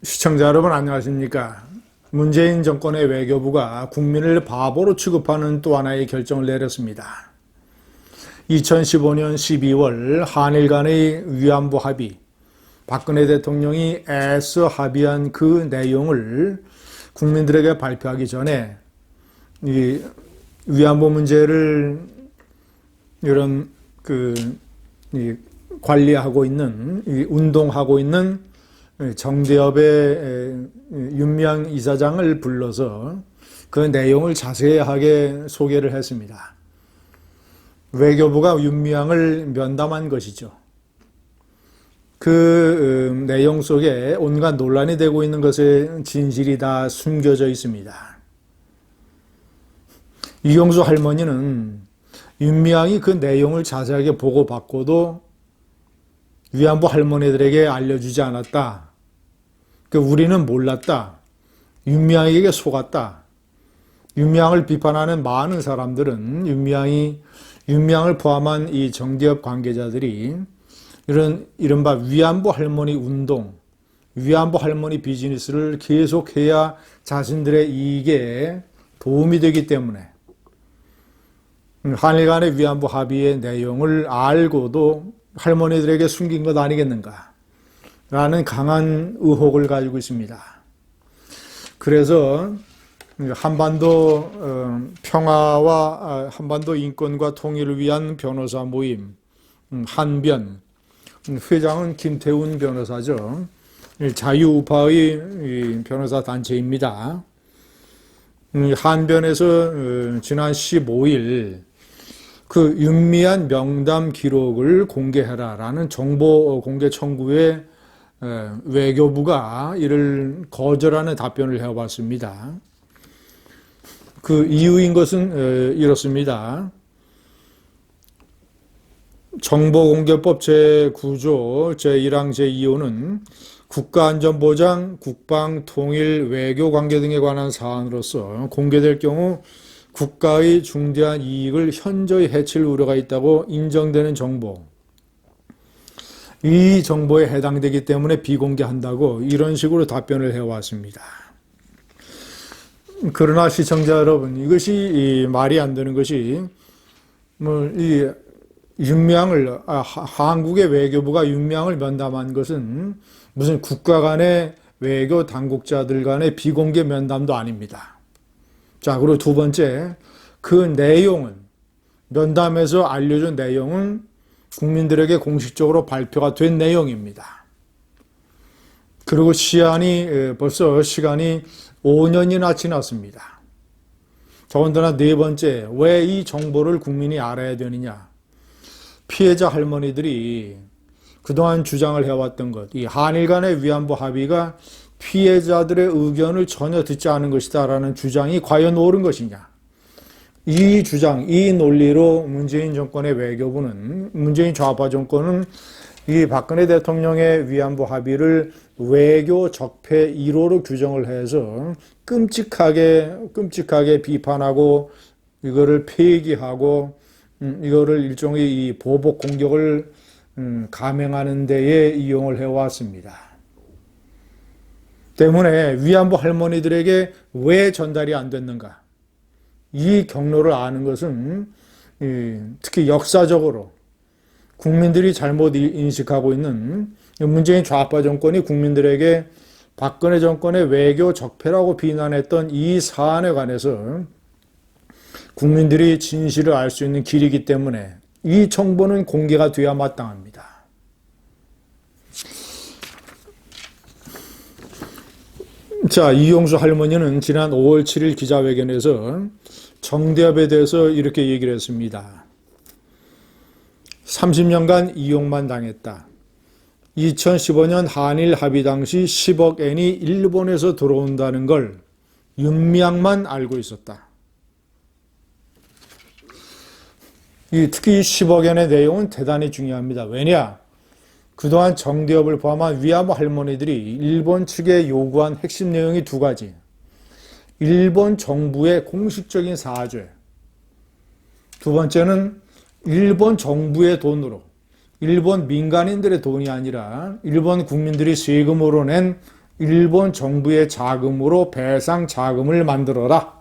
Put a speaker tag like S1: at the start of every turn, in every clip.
S1: 시청자 여러분 안녕하십니까? 문재인 정권의 외교부가 국민을 바보로 취급하는 또 하나의 결정을 내렸습니다. 2015년 12월 한일 간의 위안부 합의, 박근혜 대통령이 애써 합의한 그 내용을 국민들에게 발표하기 전에 이 위안부 문제를 이런 관리하고 있는, 운동하고 있는 정대협의 윤미향 이사장을 불러서 그 내용을 자세하게 소개를 했습니다. 외교부가 윤미향을 면담한 것이죠. 그 내용 속에 온갖 논란이 되고 있는 것의 진실이 다 숨겨져 있습니다. 이용수 할머니는 윤미향이 그 내용을 자세하게 보고받고도 위안부 할머니들에게 알려주지 않았다. 우리는 몰랐다. 윤미향에게 속았다. 윤미향을 비판하는 많은 사람들은 윤미향을 포함한 이 정대협 관계자들이 이른바 위안부 할머니 운동, 위안부 할머니 비즈니스를 계속해야 자신들의 이익에 도움이 되기 때문에 한일 간의 위안부 합의의 내용을 알고도 할머니들에게 숨긴 것 아니겠는가 라는 강한 의혹을 가지고 있습니다. 그래서 한반도 평화와 한반도 인권과 통일을 위한 변호사 모임 한변, 회장은 김태훈 변호사죠. 자유우파의 변호사 단체입니다. 한변에서 지난 15일 그 윤미향 명담 기록을 공개해라라는 정보 공개 청구에 외교부가 이를 거절하는 답변을 해왔습니다. 그 이유인 것은 이렇습니다. 정보공개법 제9조 제1항 제2호는 국가안전보장, 국방, 통일, 외교관계 등에 관한 사안으로서 공개될 경우 국가의 중대한 이익을 현저히 해칠 우려가 있다고 인정되는 정보, 이 정보에 해당되기 때문에 비공개한다고 이런 식으로 답변을 해왔습니다. 그러나 시청자 여러분, 이것이 말이 안 되는 것이 이 윤미향을 한국의 외교부가 윤미향을 면담한 것은 무슨 국가 간의 외교 당국자들 간의 비공개 면담도 아닙니다. 자, 그리고 두 번째, 그 내용은 면담에서 알려준 내용은 국민들에게 공식적으로 발표가 된 내용입니다. 그리고 벌써 시간이 5년이나 지났습니다. 더군다나 네 번째, 왜 이 정보를 국민이 알아야 되느냐? 피해자 할머니들이 그동안 주장을 해왔던 것, 이 한일 간의 위안부 합의가 피해자들의 의견을 전혀 듣지 않은 것이다라는 주장이 과연 옳은 것이냐? 이 주장, 이 논리로 문재인 정권의 외교부는, 문재인 좌파 정권은 이 박근혜 대통령의 위안부 합의를 외교 적폐 1호로 규정을 해서 끔찍하게 비판하고 이거를 폐기하고 이거를 일종의 이 보복 공격을 감행하는 데에 이용을 해왔습니다. 때문에 위안부 할머니들에게 왜 전달이 안 됐는가? 이 경로를 아는 것은 특히 역사적으로 국민들이 잘못 인식하고 있는 문재인 좌파 정권이 국민들에게 박근혜 정권의 외교 적폐라고 비난했던 이 사안에 관해서 국민들이 진실을 알 수 있는 길이기 때문에 이 정보는 공개가 돼야 마땅합니다. 자, 이용수 할머니는 지난 5월 7일 기자회견에서 정대협에 대해서 이렇게 얘기를 했습니다. 30년간 이용만 당했다. 2015년 한일 합의 당시 10억 엔이 일본에서 들어온다는 걸 윤미향만 알고 있었다. 특히 이 10억 엔의 내용은 대단히 중요합니다. 왜냐? 그동안 정대협을 포함한 위안부 할머니들이 일본 측에 요구한 핵심 내용이 두 가지. 일본 정부의 공식적인 사죄. 두 번째는 일본 정부의 돈으로, 일본 민간인들의 돈이 아니라 일본 국민들이 세금으로 낸 일본 정부의 자금으로 배상 자금을 만들어라.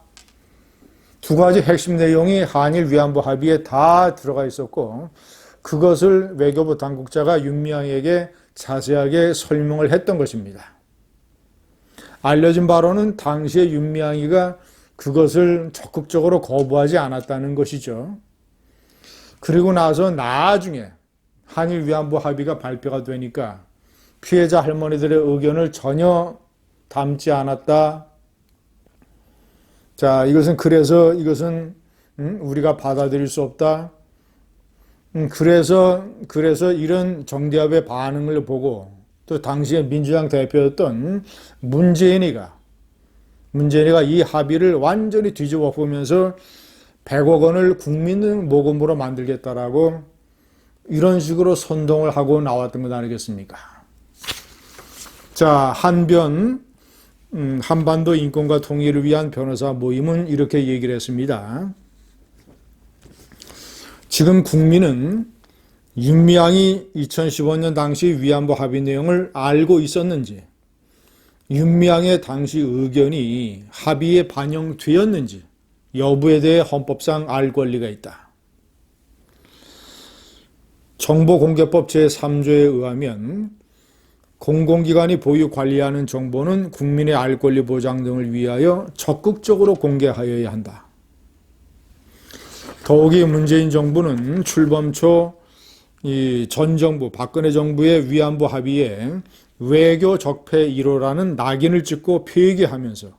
S1: 두 가지 핵심 내용이 한일 위안부 합의에 다 들어가 있었고 그것을 외교부 당국자가 윤미향에게 자세하게 설명을 했던 것입니다. 알려진 바로는 당시에 윤미향이가 그것을 적극적으로 거부하지 않았다는 것이죠. 그리고 나서 나중에 한일 위안부 합의가 발표가 되니까 피해자 할머니들의 의견을 전혀 담지 않았다. 자, 이것은 우리가 받아들일 수 없다. 그래서 이런 정대협의 반응을 보고 또 당시에 민주당 대표였던 문재인이가 이 합의를 완전히 뒤집어 보면서 100억 원을 국민 모금으로 만들겠다라고 이런 식으로 선동을 하고 나왔던 것 아니겠습니까? 자, 한반도 인권과 통일을 위한 변호사 모임은 이렇게 얘기를 했습니다. 지금 국민은 윤미향이 2015년 당시 위안부 합의 내용을 알고 있었는지, 윤미향의 당시 의견이 합의에 반영되었는지 여부에 대해 헌법상 알 권리가 있다. 정보공개법 제3조에 의하면 공공기관이 보유 관리하는 정보는 국민의 알 권리 보장 등을 위하여 적극적으로 공개하여야 한다. 더욱이 문재인 정부는 출범 초 전 정부, 박근혜 정부의 위안부 합의에 외교 적폐 1호라는 낙인을 찍고 폐기하면서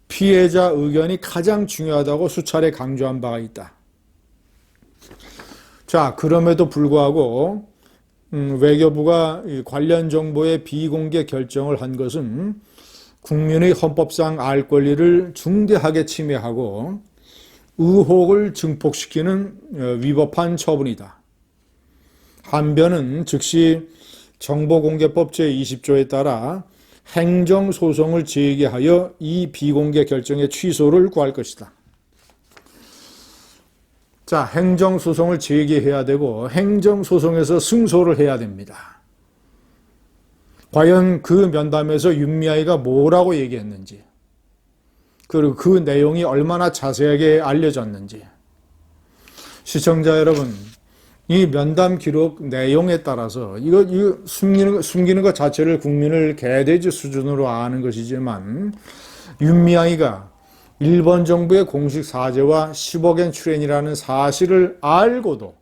S1: 피해자 의견이 가장 중요하다고 수차례 강조한 바가 있다. 자, 그럼에도 불구하고 외교부가 관련 정보의 비공개 결정을 한 것은 국민의 헌법상 알 권리를 중대하게 침해하고 의혹을 증폭시키는 위법한 처분이다. 한변은 즉시 정보공개법 제20조에 따라 행정소송을 제기하여 이 비공개 결정의 취소를 구할 것이다. 자, 행정소송을 제기해야 되고 행정소송에서 승소를 해야 됩니다. 과연 그 면담에서 윤미향이가 뭐라고 얘기했는지, 그리고 그 내용이 얼마나 자세하게 알려졌는지. 시청자 여러분, 이 면담 기록 내용에 따라서 이거 숨기는 것 자체를 국민을 개돼지 수준으로 아는 것이지만 윤미향이가 일본 정부의 공식 사죄와 10억엔 출연이라는 사실을 알고도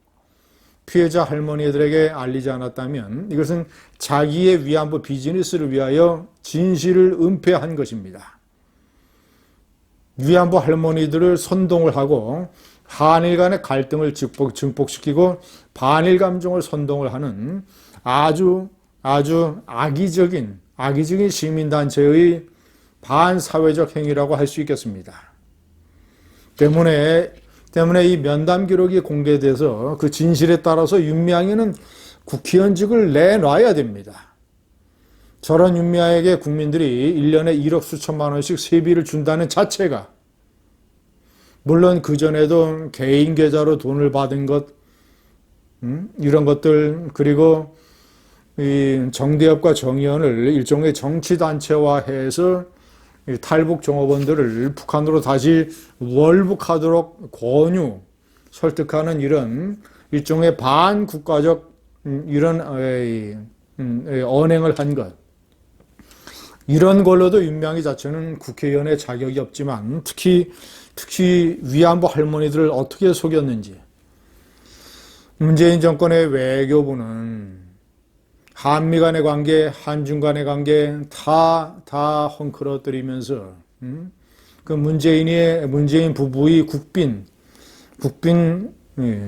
S1: 피해자 할머니들에게 알리지 않았다면 이것은 자기의 위안부 비즈니스를 위하여 진실을 은폐한 것입니다. 위안부 할머니들을 선동을 하고 한일 간의 갈등을 증폭시키고 반일 감정을 선동을 하는 아주 악의적인 시민단체의 반사회적 행위라고 할 수 있겠습니다. 때문에 이 면담 기록이 공개돼서 그 진실에 따라서 윤미향이는 국회의원직을 내놔야 됩니다. 저런 윤미향에게 국민들이 1년에 1억 수천만 원씩 세비를 준다는 자체가, 물론 그전에도 개인 계좌로 돈을 받은 것, 이런 것들, 그리고 이 정대협과 정의원을 일종의 정치단체화해서 탈북 종업원들을 북한으로 다시 월북하도록 권유, 설득하는 이런 일종의 반국가적 이런 언행을 한 것. 이런 걸로도 윤미향이 자체는 국회의원의 자격이 없지만 특히 위안부 할머니들을 어떻게 속였는지. 문재인 정권의 외교부는 한미 간의 관계, 한중 간의 관계 다 헝클어뜨리면서 그 문재인 부부의 국빈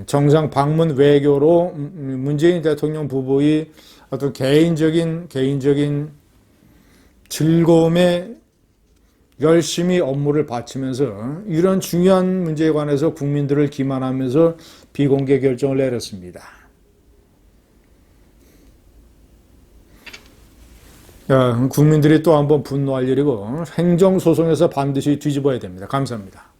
S1: 정상 방문 외교로 문재인 대통령 부부의 어떤 개인적인 즐거움에 열심히 업무를 바치면서 이런 중요한 문제에 관해서 국민들을 기만하면서 비공개 결정을 내렸습니다. 국민들이 또 한번 분노할 일이고 행정소송에서 반드시 뒤집어야 됩니다. 감사합니다.